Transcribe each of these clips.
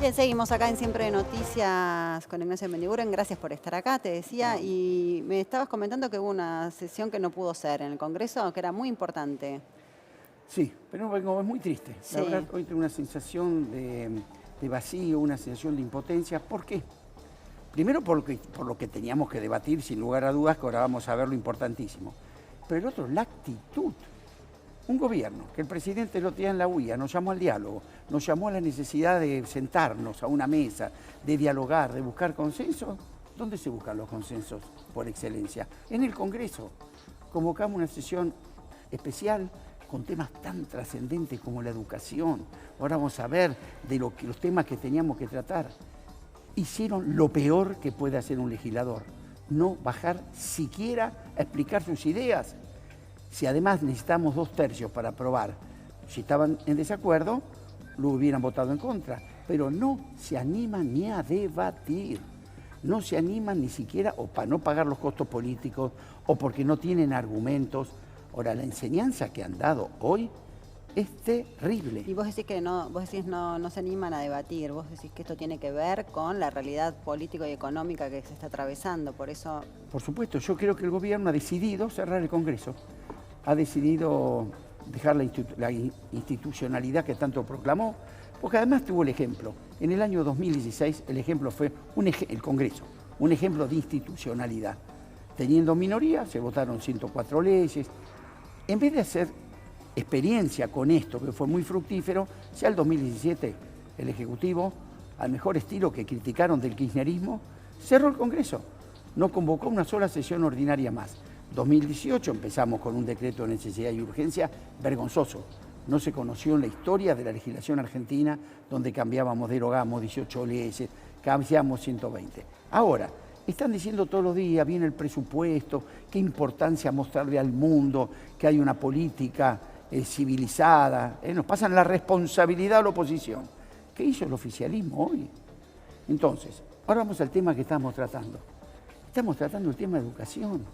Bien, seguimos acá en Siempre de Noticias con Ignacio Mendiguren. Gracias por estar acá, te decía. Y me estabas comentando que hubo una sesión que no pudo ser en el Congreso, que era muy importante. Sí, pero es muy triste. La verdad, Sí. hoy tengo una sensación de vacío, una sensación de impotencia. ¿Por qué? Primero por lo que teníamos que debatir, sin lugar a dudas, que ahora vamos a ver lo importantísimo. Pero el otro, la actitud. Un gobierno que el presidente lo tenía en la huía, nos llamó al diálogo, nos llamó a la necesidad de sentarnos a una mesa, de dialogar, de buscar consensos. ¿Dónde se buscan los consensos por excelencia? En el Congreso. Convocamos una sesión especial con temas tan trascendentes como la educación. Ahora vamos a ver de los temas que teníamos que tratar. Hicieron lo peor que puede hacer un legislador, no bajar siquiera a explicar sus ideas. Si además necesitamos 2/3 para aprobar, si estaban en desacuerdo, lo hubieran votado en contra. Pero no se animan ni a debatir, no se animan ni siquiera o para no pagar los costos políticos o porque no tienen argumentos. Ahora, la enseñanza que han dado hoy es terrible. Y vos decís que no, vos decís no se animan a debatir, vos decís que esto tiene que ver con la realidad política y económica que se está atravesando, por eso... Por supuesto, yo creo que el gobierno ha decidido cerrar el Congreso, ha decidido dejar la institucionalidad que tanto proclamó, porque además tuvo el ejemplo. En el año 2016 el ejemplo fue el Congreso, un ejemplo de institucionalidad. Teniendo minoría, se votaron 104 leyes. En vez de hacer experiencia con esto, que fue muy fructífero, ya el 2017 el Ejecutivo, al mejor estilo que criticaron del kirchnerismo, cerró el Congreso. No convocó una sola sesión ordinaria más. 2018 empezamos con un decreto de necesidad y urgencia vergonzoso. No se conoció en la historia de la legislación argentina donde cambiábamos, derogábamos 18 leyes, cambiamos 120. Ahora, están diciendo todos los días, viene el presupuesto, qué importancia mostrarle al mundo que hay una política civilizada. Nos pasan la responsabilidad a la oposición. ¿Qué hizo el oficialismo hoy? Entonces, ahora vamos al tema que estamos tratando. Estamos tratando el tema de educación.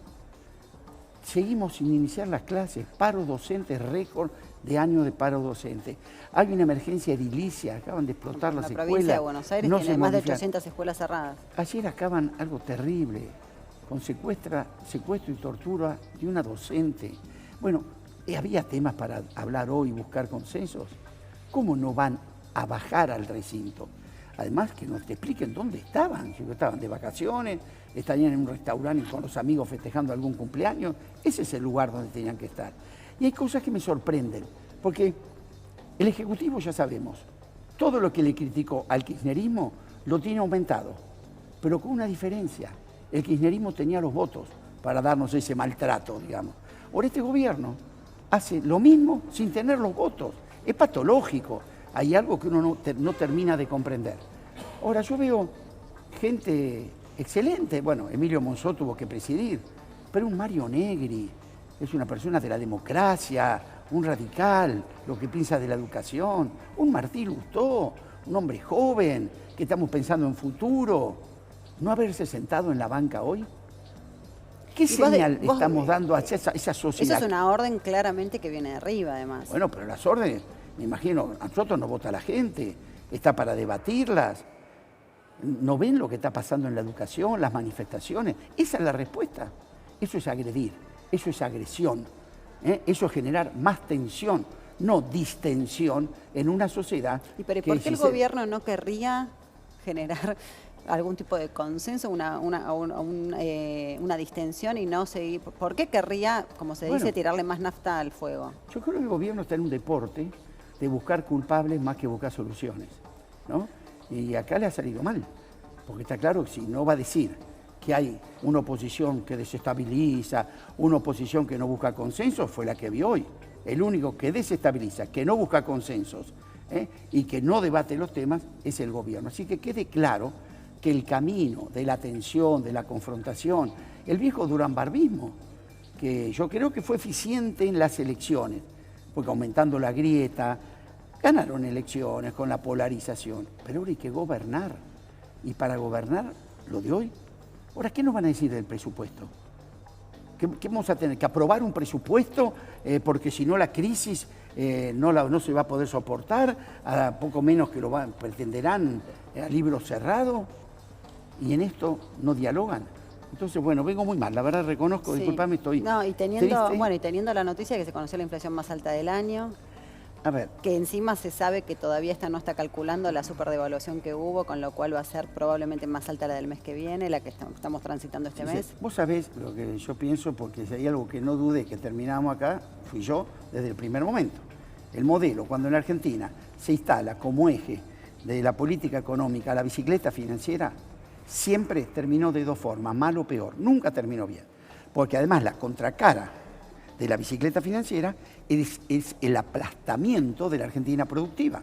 Seguimos sin iniciar las clases, paro docente, récord de años de paro docente. Hay una emergencia edilicia, acaban de explotar las escuelas. La provincia de Buenos Aires tiene más de 800 escuelas cerradas. Ayer acaban algo terrible, con secuestro y tortura de una docente. Bueno, había temas para hablar hoy, buscar consensos. ¿Cómo no van a bajar al recinto? Además, que nos expliquen dónde estaban. Si estaban de vacaciones, estarían en un restaurante con los amigos festejando algún cumpleaños. Ese es el lugar donde tenían que estar. Y hay cosas que me sorprenden, porque el Ejecutivo, ya sabemos, todo lo que le criticó al kirchnerismo lo tiene aumentado, pero con una diferencia. El kirchnerismo tenía los votos para darnos ese maltrato, digamos. Ahora este gobierno hace lo mismo sin tener los votos. Es patológico. Hay algo que uno no termina de comprender. Ahora, yo veo gente excelente. Bueno, Emilio Monzó tuvo que presidir, pero un Mario Negri es una persona de la democracia, un radical, lo que piensa de la educación, un Martín Lustó, un hombre joven, que estamos pensando en futuro. ¿No haberse sentado en la banca hoy? ¿Qué señal estamos dando a esa sociedad? Eso es una orden claramente que viene de arriba, además. Bueno, pero las órdenes, me imagino, a nosotros nos vota la gente, está para debatirlas. ¿No ven lo que está pasando en la educación, las manifestaciones? Esa es la respuesta. Eso es agredir, eso es agresión, eso es generar más tensión, no distensión en una sociedad. ¿Y por qué el gobierno no querría generar algún tipo de consenso, una distensión y no seguir? ¿Por qué querría, como se dice, tirarle más nafta al fuego? Yo creo que el gobierno está en un deporte de buscar culpables más que buscar soluciones, ¿no? Y acá le ha salido mal, porque está claro que si no va a decir que hay una oposición que desestabiliza, una oposición que no busca consensos, fue la que vio hoy. El único que desestabiliza, que no busca consensos y que no debate los temas es el gobierno. Así que quede claro que el camino de la tensión, de la confrontación, el viejo duranbarbismo, que yo creo que fue eficiente en las elecciones, porque aumentando la grieta, ganaron elecciones con la polarización, pero ahora hay que gobernar. Y para gobernar, lo de hoy, ahora, ¿qué nos van a decir del presupuesto? ¿Qué vamos a tener? ¿Que aprobar un presupuesto porque si no la crisis no se va a poder soportar, a poco menos que pretenderán a libro cerrado, y en esto no dialogan. Entonces, bueno, vengo muy mal, la verdad reconozco, Sí. disculpame, estoy No, y teniendo, triste. bueno, y teniendo la noticia que se conoció la inflación más alta del año, A ver, que encima se sabe que todavía esta no está calculando la superdevaluación que hubo, con lo cual va a ser probablemente más alta la del mes que viene, la que estamos transitando este mes. vos sabés lo que yo pienso, porque si hay algo que no dude que terminamos acá, fui yo desde el primer momento. El modelo, cuando en Argentina se instala como eje de la política económica la bicicleta financiera, siempre terminó de dos formas, mal o peor, nunca terminó bien. Porque además la contracara de la bicicleta financiera es el aplastamiento de la Argentina productiva.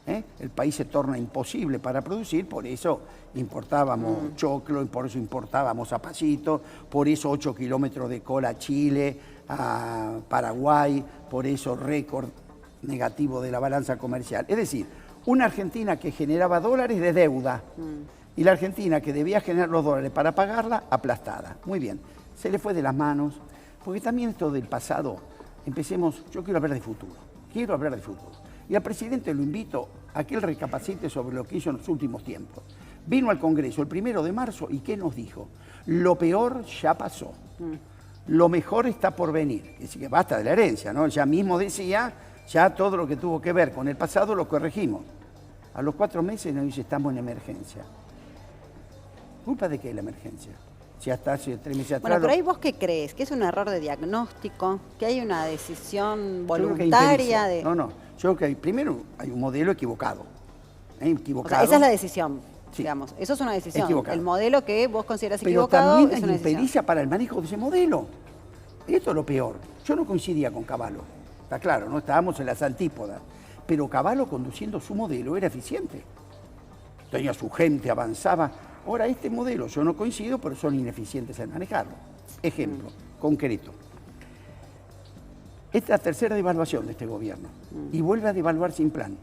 El país se torna imposible para producir, por eso importábamos choclo, por eso importábamos zapallitos, por eso 8 kilómetros de cola a Chile, a Paraguay, por eso récord negativo de la balanza comercial. Es decir, una Argentina que generaba dólares de deuda y la Argentina que debía generar los dólares para pagarla, aplastada. Muy bien, se le fue de las manos, porque también esto del pasado, yo quiero hablar de futuro, Y al presidente lo invito a que él recapacite sobre lo que hizo en los últimos tiempos. Vino al Congreso el 1 de marzo y ¿qué nos dijo? Lo peor ya pasó, lo mejor está por venir. Así que basta de la herencia, ¿no? Ya mismo decía, ya todo lo que tuvo que ver con el pasado lo corregimos. A los 4 meses nos dice, estamos en emergencia. ¿Culpa de qué la emergencia? Si hasta hace 3 meses atrás... Bueno, pero ahí vos qué crees, que es un error de diagnóstico, que hay una decisión Yo creo que hay voluntaria impericia. de... No, yo creo que primero hay un modelo equivocado. O sea, esa es la decisión, Sí. digamos. Eso es una decisión. Equivocado. El modelo que vos consideras Pero equivocado también es hay una decisión. impericia para el manejo de ese modelo. Esto es lo peor. Yo no coincidía con Cavallo. Está claro, no estábamos en las antípodas. Pero Cavallo, conduciendo su modelo, era eficiente. Tenía su gente, avanzaba. Ahora, este modelo yo no coincido, pero son ineficientes en manejarlo. Ejemplo concreto. Esta es la tercera devaluación de este gobierno y vuelve a devaluar sin plan.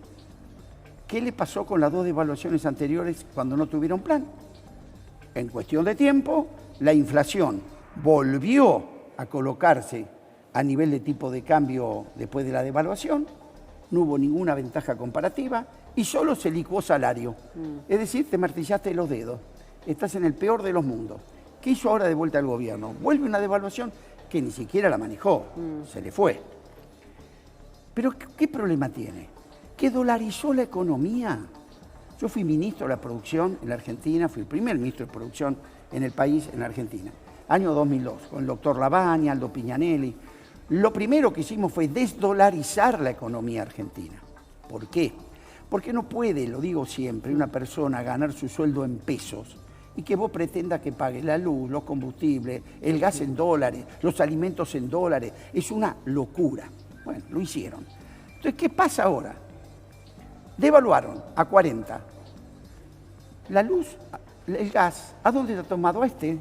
¿Qué le pasó con las 2 devaluaciones anteriores cuando no tuvieron plan? En cuestión de tiempo, la inflación volvió a colocarse a nivel de tipo de cambio después de la devaluación, no hubo ninguna ventaja comparativa y solo se licuó salario. Es decir, te martillaste los dedos, estás en el peor de los mundos. ¿Qué hizo ahora de vuelta el gobierno? Vuelve una devaluación que ni siquiera la manejó, se le fue. Pero ¿qué problema tiene? Que dolarizó la economía. Yo fui ministro de la producción en la Argentina, fui el primer ministro de producción en el país, en la Argentina, año 2002, con el doctor Lavagna, Aldo Pignanelli. Lo primero que hicimos fue desdolarizar la economía argentina. ¿Por qué? Porque no puede, lo digo siempre, una persona ganar su sueldo en pesos y que vos pretendas que pague la luz, los combustibles, el gas en dólares, los alimentos en dólares. Es una locura. Bueno, lo hicieron. Entonces, ¿qué pasa ahora? Devaluaron a 40. La luz, el gas, ¿a dónde está tomado este?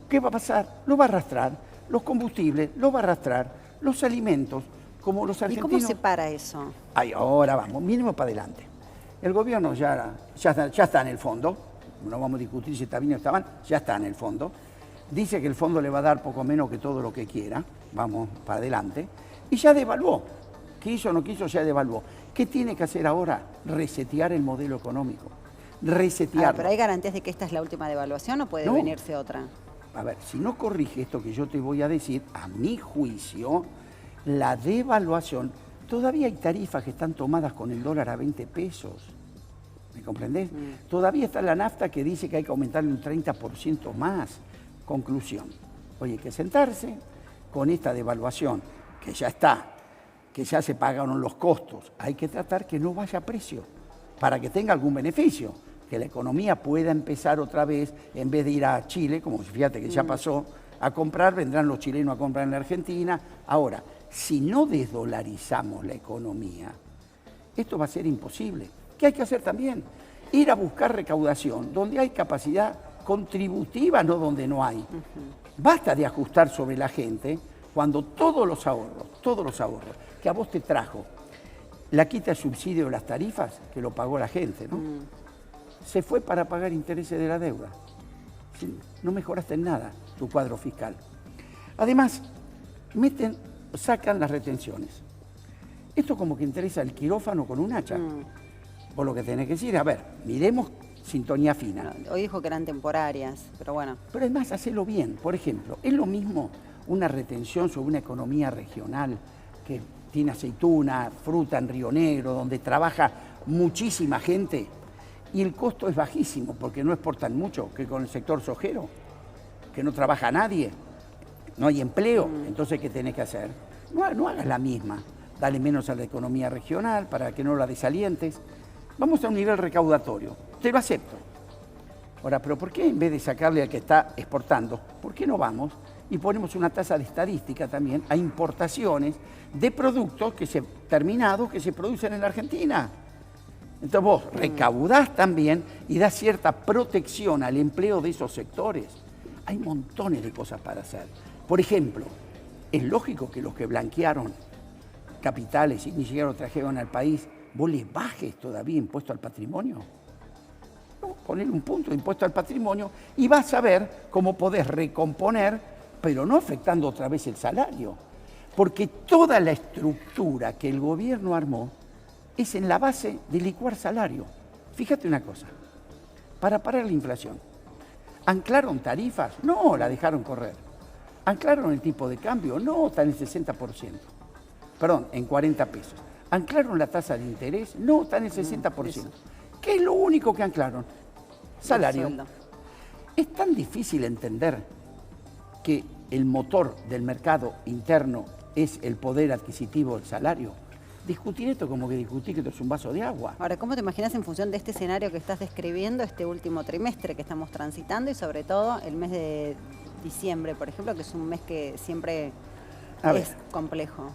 ¿Qué va a pasar? Lo va a arrastrar. Los combustibles, lo va a arrastrar. Los alimentos, como los ¿Y argentinos... cómo se para eso? Ay, ahora vamos, mínimo para adelante. El gobierno ya está en el fondo, no vamos a discutir si está bien o está mal, ya está en el fondo. Dice que el fondo le va a dar poco menos que todo lo que quiera, vamos para adelante, y ya devaluó. Quiso o no quiso, ya devaluó. ¿Qué tiene que hacer ahora? Resetear el modelo económico. Resetearlo. ¿Pero hay garantías de que esta es la última devaluación o puede No. venirse otra? A ver, si no corrige esto que yo te voy a decir, a mi juicio, la devaluación, todavía hay tarifas que están tomadas con el dólar a 20 pesos. ¿Me comprendés? Todavía está la nafta que dice que hay que aumentarle un 30% más. Conclusión. Oye, hay que sentarse con esta devaluación, que ya está, que ya se pagaron los costos. Hay que tratar que no vaya a precio, para que tenga algún beneficio, que la economía pueda empezar otra vez, en vez de ir a Chile, como fíjate que ya pasó, a comprar, vendrán los chilenos a comprar en la Argentina. Ahora, si no desdolarizamos la economía, esto va a ser imposible. ¿Qué hay que hacer también? Ir a buscar recaudación donde hay capacidad contributiva, no donde no hay. Basta de ajustar sobre la gente cuando todos los ahorros que a vos te trajo la quita el subsidio de las tarifas, que lo pagó la gente, ¿no? Se fue para pagar intereses de la deuda. No mejoraste en nada tu cuadro fiscal. Además, sacan las retenciones. Esto como que interesa el quirófano con un hacha. Vos lo que tenés que decir, a ver, miremos sintonía fina. Hoy dijo que eran temporarias, pero bueno. Pero además, hacelo bien. Por ejemplo, es lo mismo una retención sobre una economía regional que tiene aceituna, fruta en Río Negro, donde trabaja muchísima gente y el costo es bajísimo porque no exportan mucho, que con el sector sojero, que no trabaja nadie, no hay empleo. Entonces, ¿qué tenés que hacer? No hagas la misma. Dale menos a la economía regional para que no la desalientes. Vamos a un nivel recaudatorio. Te lo acepto. Ahora, pero ¿por qué en vez de sacarle al que está exportando, por qué no vamos y ponemos una tasa de estadística también a importaciones de productos terminados que se producen en la Argentina? Entonces vos recaudás también y das cierta protección al empleo de esos sectores. Hay montones de cosas para hacer. Por ejemplo, es lógico que los que blanquearon capitales y ni siquiera lo trajeron al país, vos les bajes todavía impuesto al patrimonio. No, poner un punto de impuesto al patrimonio y vas a ver cómo podés recomponer, pero no afectando otra vez el salario. Porque toda la estructura que el gobierno armó es en la base de licuar salario. Fíjate una cosa, para parar la inflación, ¿anclaron tarifas? No, la dejaron correr. ¿Anclaron el tipo de cambio? No, está en el 60%. Perdón, en 40 pesos. ¿Anclaron la tasa de interés? No, está en el 60%. ¿Qué es lo único que anclaron? Salario. Es tan difícil entender que el motor del mercado interno es el poder adquisitivo del salario. Discutir esto como que discutir que esto es un vaso de agua. Ahora, ¿cómo te imaginas en función de este escenario que estás describiendo, este último trimestre que estamos transitando y sobre todo el mes de diciembre, por ejemplo, que es un mes que siempre es complejo?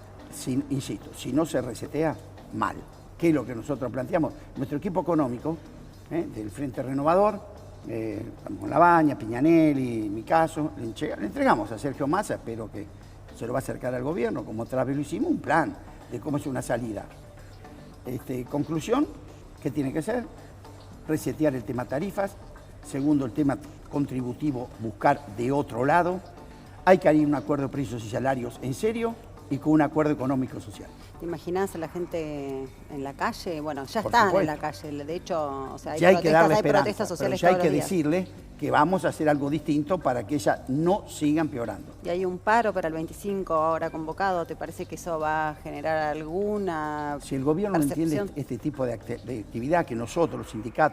Insisto, si no se resetea, mal. ¿Qué es lo que nosotros planteamos? Nuestro equipo económico del Frente Renovador, con Labaña, Piñanelli, mi caso, le entregamos a Sergio Massa, espero que se lo va a acercar al gobierno, como otra vez lo hicimos, un plan de cómo es una salida. Conclusión, ¿qué tiene que ser? Resetear el tema tarifas. Segundo, el tema contributivo, buscar de otro lado. Hay que ir a un acuerdo de precios y salarios en serio y con un acuerdo económico-social. ¿Te imaginas a la gente en la calle? Bueno, ya Por están supuesto. en la calle, de hecho, o sea, hay Ya hay que darle protestas esperanza, sociales pero ya hay todos que los días. decirle que vamos a hacer algo distinto para que ella no siga empeorando. Y hay un paro para el 25 ahora convocado, ¿te parece que eso va a generar alguna Si el gobierno no percepción? entiende este tipo de actividad que nosotros, los sindicatos,